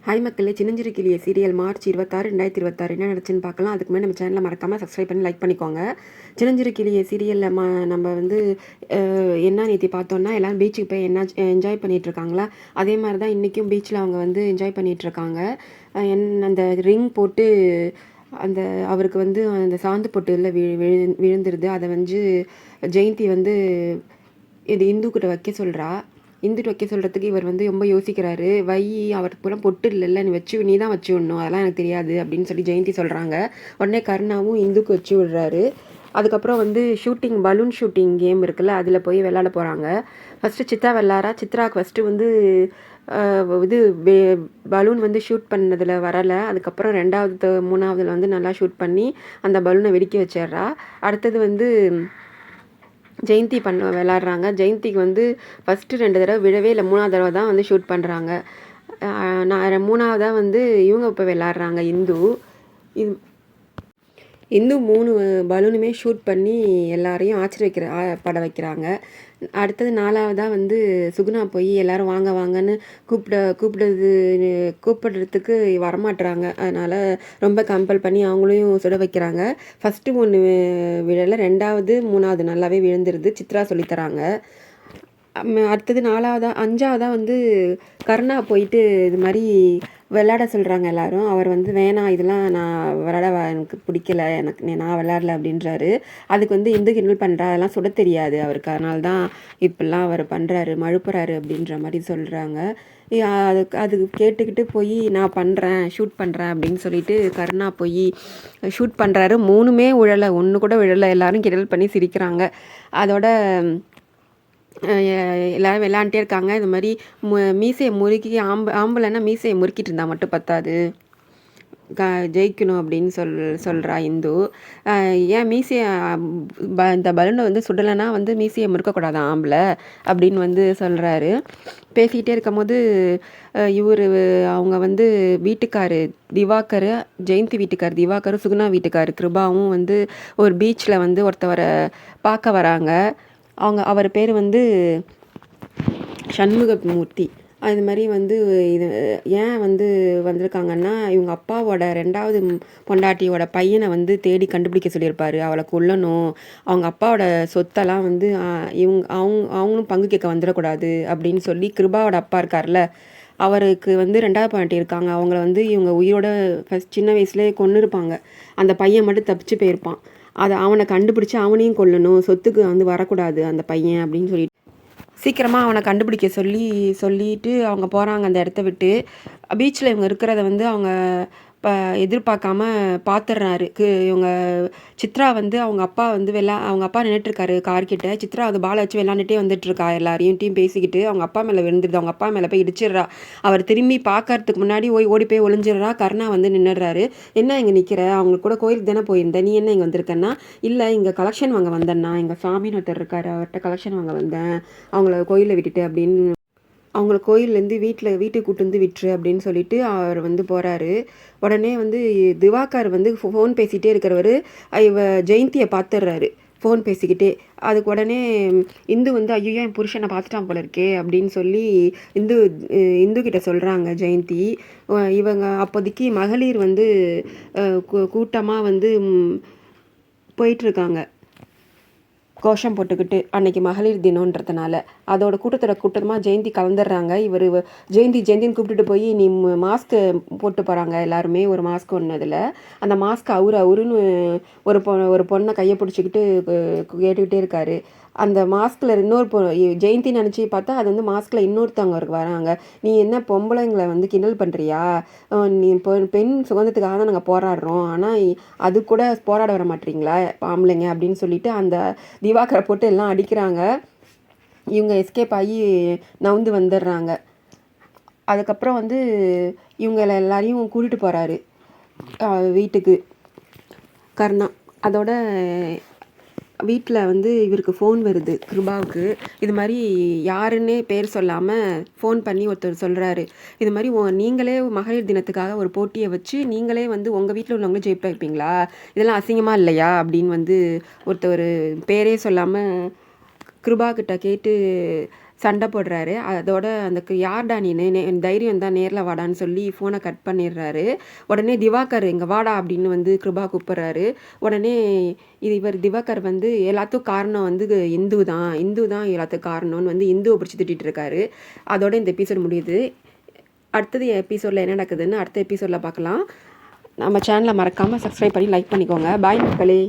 Hi மக்களே, சின்னஞ்சிறு கிளியே சீரியல் மார்ச் 26, 2026 என்ன நடந்துச்சுன்னு பார்க்கலாம். அதுக்கு முன்னாடி நம்ம சேனலை மறக்காமல் சப்ஸ்கிரைப் பண்ணி லைக் பண்ணிக்கோங்க. சின்னஞ்சிறு கிளியே சீரியலில் நம்ம வந்து என்ன நேற்று பார்த்தோன்னா எல்லோரும் பீச்சுக்கு போய் என்ன என்ஜாய் பண்ணிகிட்டு இருக்காங்களா, அதே மாதிரி தான் இன்றைக்கும் பீச்சில் அவங்க வந்து என்ஜாய் பண்ணிகிட்ருக்காங்க. அந்த ரிங் போட்டு அந்த அவருக்கு வந்து அந்த சாந்து பொட்டுல விழுந்துருது. அதை வந்து ஜெயந்தி வந்து இது இந்துக்கிட்ட வைக்க சொல்கிறா. இந்துட்டு வைக்க சொல்கிறதுக்கு இவர் வந்து ரொம்ப யோசிக்கிறாரு. அவருக்கு பூரா பொட்டு இல்லைல்ல, நீ தான் வச்சு விடணும், அதெல்லாம் எனக்கு தெரியாது அப்படின்னு சொல்லி ஜெயந்தி சொல்கிறாங்க. உடனே கருணாவும் இந்துக்கு வச்சு விடுறாரு. அதுக்கப்புறம் வந்து பலூன் ஷூட்டிங் கேம் இருக்குல்ல, அதில் போய் விளாட போகிறாங்க. ஃபஸ்ட்டு சித்ரா விளாட்றா. சித்ராவுக்கு ஃபஸ்ட்டு வந்து இது பலூன் வந்து ஷூட் பண்ணதில் வரலை. அதுக்கப்புறம் 2வது 3வதுல வந்து நல்லா ஷூட் பண்ணி அந்த பலூனை வெடிக்க வச்சிட்றா. அடுத்தது வந்து ஜெயந்தி விளாட்றாங்க. ஜெயந்திக்கு வந்து ஃபஸ்ட்டு 2 தடவை விழவே இல்லை, 3வது தடவை தான் வந்து ஷூட் பண்ணுறாங்க. 3வதாக வந்து இவங்க இப்போ விளாட்றாங்க இந்து 3 பலூனுமே ஷூட் பண்ணி எல்லாரையும் பட வைக்கிறாங்க. அடுத்தது 4வதாக வந்து சுகுணா போய் எல்லோரும் வாங்க வாங்கன்னு கூப்பிடுறதுக்கு வரமாட்டுறாங்க. அதனால் ரொம்ப கம்பல் பண்ணி அவங்களையும் சுட வைக்கிறாங்க. ஃபஸ்ட்டு 1 விழலை, 2வது 3வது நல்லாவே விழுந்துருது. சித்ரா சொல்லித்தராங்க. அடுத்தது 5வதாக வந்து கருணா போயிட்டு இது மாதிரி விளையாட சொல்கிறாங்க எல்லோரும். அவர் வந்து வேணாம், இதெல்லாம் நான் எனக்கு பிடிக்கல, நான் விளையாடல அப்படின்றாரு. அதுக்கு வந்து இந்து கிண்டல் பண்ணுறா, அதெல்லாம் சுட தெரியாது அவருக்கு, அதனால தான் இப்படிலாம் அவர் பண்ணுறாரு, மழுப்புறாரு அப்படின்ற மாதிரி சொல்கிறாங்க. அதுக்கு கேட்டுக்கிட்டு போய் நான் பண்ணுறேன், ஷூட் பண்ணுறேன் அப்படின்னு சொல்லிட்டு கருணா போய் ஷூட் பண்ணுறாரு. 3மே விழலை, 1 கூட விழலை. எல்லோரும் கிண்டல் பண்ணி சிரிக்கிறாங்க. அதோட எல்லோரும் விளாண்டுட்டே இருக்காங்க. இது மாதிரி மீசையை முறுக்கி ஆம்பளைன்னா மீசையை முறுக்கிட்டு இருந்தால் மட்டும் பத்தாது, ஜெயிக்கணும் அப்படின்னு சொல்கிறா இந்து. ஏன் மீசையை இந்த பலூனை வந்து சுடலைன்னா வந்து மீசையை முறுக்கக்கூடாது ஆம்பளை அப்படின்னு வந்து சொல்கிறாரு. பேசிக்கிட்டே இருக்கும்போது அவங்க வந்து வீட்டுக்காரு திவாகர், ஜெயந்தி வீட்டுக்கார் திவாகர், சுகுணா வீட்டுக்கார் கிருபாவும் வந்து ஒரு பீச்சில் வந்து ஒருத்தவரை பார்க்க வராங்க. அவர் பேர் வந்து சண்முகமூர்த்தி. அது மாதிரி வந்து இது ஏன் வந்து வந்திருக்காங்கன்னா, இவங்க அப்பாவோட 2வது பொண்டாட்டியோட பையனை வந்து தேடி கண்டுபிடிக்க சொல்லியிருப்பார். அவளை கொல்லணும், அவங்க அப்பாவோட சொத்தெல்லாம் வந்து அவங்களும் பங்கு கேட்க வந்துடக்கூடாது அப்படின்னு சொல்லி கிருபாவோட அப்பா இருக்கார்ல, அவருக்கு வந்து 2வது பொண்டாட்டி இருக்காங்க. அவங்கள வந்து இவங்க உயிரோட சின்ன வயசுலேயே கொன்று இருப்பாங்க. அந்த பையன் மட்டும் தப்பிச்சு போயிருப்பான். அவனை கண்டுபிடிச்சி அவனையும் கொல்லணும், சொத்துக்கு வந்து வரக்கூடாது அந்த பையன் அப்படின்னு சொல்லிட்டு சீக்கிரமாக அவனை கண்டுபிடிக்க சொல்லிட்டு அவங்க போகிறாங்க அந்த இடத்த விட்டு. பீச்சில் இவங்க இருக்கிறத வந்து அவங்க எதிர்பார்க்காம பார்த்துடுறாரு. இவங்க சித்ரா வந்து அவங்க அப்பா நின்றுட்டுருக்காரு கார்கிட்ட. சித்ரா வந்து பாலை வச்சு விளாண்டுட்டே வந்துட்டுருக்கா. எல்லாரையும் டீம் பேசிக்கிட்டு அவங்க அப்பா மேலே விழுந்துருது. அவங்க அப்பா மேலே போய் இடிச்சிடுறா. அவர் திரும்பி பார்க்கறதுக்கு முன்னாடி ஓடி போய் ஒளிஞ்சிடுறா. கருணா வந்து நின்றுடுறாரு. என்ன இங்கே நிற்கிற, அவங்க கூட கோயிலுக்கு தானே போயிருந்தேன், நீ என்ன இங்கே வந்திருக்கேன்னா, இல்லை இங்கே கலெக்ஷன் வாங்க வந்தேன்னா, எங்கள் சாமின்னு ஒருத்தர் இருக்கார், அவர்கிட்ட கலெக்ஷன் வாங்க வந்தேன், அவங்கள கோயிலில் விட்டுட்டு அப்படின்னு அவங்கள கோயிலேருந்து வீட்டுக்கு கூட்டு வந்து விட்டுரு அப்படின்னு சொல்லிட்டு அவர் வந்து போகிறாரு. உடனே வந்து திவாகர் வந்து ஃபோன் பேசிகிட்டே இருக்கிறவர் ஜெயந்தியை பார்த்துடுறாரு ஃபோன் பேசிக்கிட்டே. அதுக்கு உடனே இந்து வந்து ஐயோ என் புருஷனை பார்த்துட்டான் போல இருக்கே அப்படின்னு சொல்லி இந்து கிட்ட சொல்கிறாங்க ஜெயந்தி. இவங்க அப்போதைக்கு மகளிர் வந்து கூட்டமாக வந்து போயிட்டுருக்காங்க கோஷம் போட்டுக்கிட்டு, அன்னைக்கு மகளிர் தினன்றதுனால அதோட கூட்டமாக ஜெயந்தி கலந்துடுறாங்க. ஜெயந்தின்னு கூப்பிட்டுட்டு போய் நீ மாஸ்க்கு போட்டு போகிறாங்க எல்லாருமே, ஒரு மாஸ்க் ஒன்றதில் அந்த மாஸ்க் அவருன்னு ஒரு பொண்ணை கையை பிடிச்சிக்கிட்டு கேட்டுக்கிட்டே இருக்காரு. அந்த மாஸ்கில் ஜெயந்தி நினச்சி பார்த்தா அது வந்து மாஸ்கில் இன்னொருத்தவங்க வராங்க. நீ என்ன பொம்பளைங்களை வந்து கிண்டல் பண்ணுறியா, நீ பெண் சுதந்திரத்துக்காக தான் நாங்கள் போராடுறோம், ஆனால் அது கூட போராட வர மாட்டீங்களா ஆம்பளைங்க அப்படின்னு சொல்லிட்டு அந்த திவாகரை போட்டு எல்லாம் அடிக்கிறாங்க. இவங்க எஸ்கேப் ஆகி நவுந்து வந்துடுறாங்க. அதுக்கப்புறம் வந்து இவங்களை எல்லாரையும் கூட்டிகிட்டு போகிறாரு வீட்டுக்கு கருணா. அதோட வீட்டில் வந்து இவருக்கு ஃபோன் வருது கிருபாவுக்கு. இது மாதிரி யாருன்னே பேர் சொல்லாமல் ஃபோன் பண்ணி ஒருத்தர் சொல்கிறாரு, இது மாதிரி நீங்களே மகளிர் தினத்துக்காக ஒரு போட்டியை வச்சு நீங்களே வந்து உங்கள் வீட்டில் உள்ளவங்களும் ஜெயிப்ப வைப்பீங்களா, இதெல்லாம் அசிங்கமாக இல்லையா அப்படின்னு வந்து ஒருத்தர் பேரே சொல்லாமல் கிருபா கிட்ட கேட்டு சண்டை போடுறாரு. அதோட அந்த யார்டா நீனு தைரியம் தான் நேரில் வாடான்னு சொல்லி ஃபோனை கட் பண்ணிடுறாரு. உடனே திவாகர் இங்கே வாடா அப்படின்னு வந்து கிருபா கூப்பிட்றாரு. உடனே இவர் திவாகர் வந்து எல்லாத்துக்கும் காரணம் வந்து இந்து தான் எல்லாத்துக்கும் காரணம்னு வந்து இந்துவை பிடிச்சி திட்டிகிட்டு இருக்காரு. அதோட இந்த எபிசோட் முடியுது. அடுத்தது எபிசோடில் என்ன நடக்குதுன்னு அடுத்த எபிசோடில் பார்க்கலாம். நம்ம சேனலை மறக்காமல் சப்ஸ்கிரைப் பண்ணி லைக் பண்ணிக்கோங்க. பாய் மக்களே.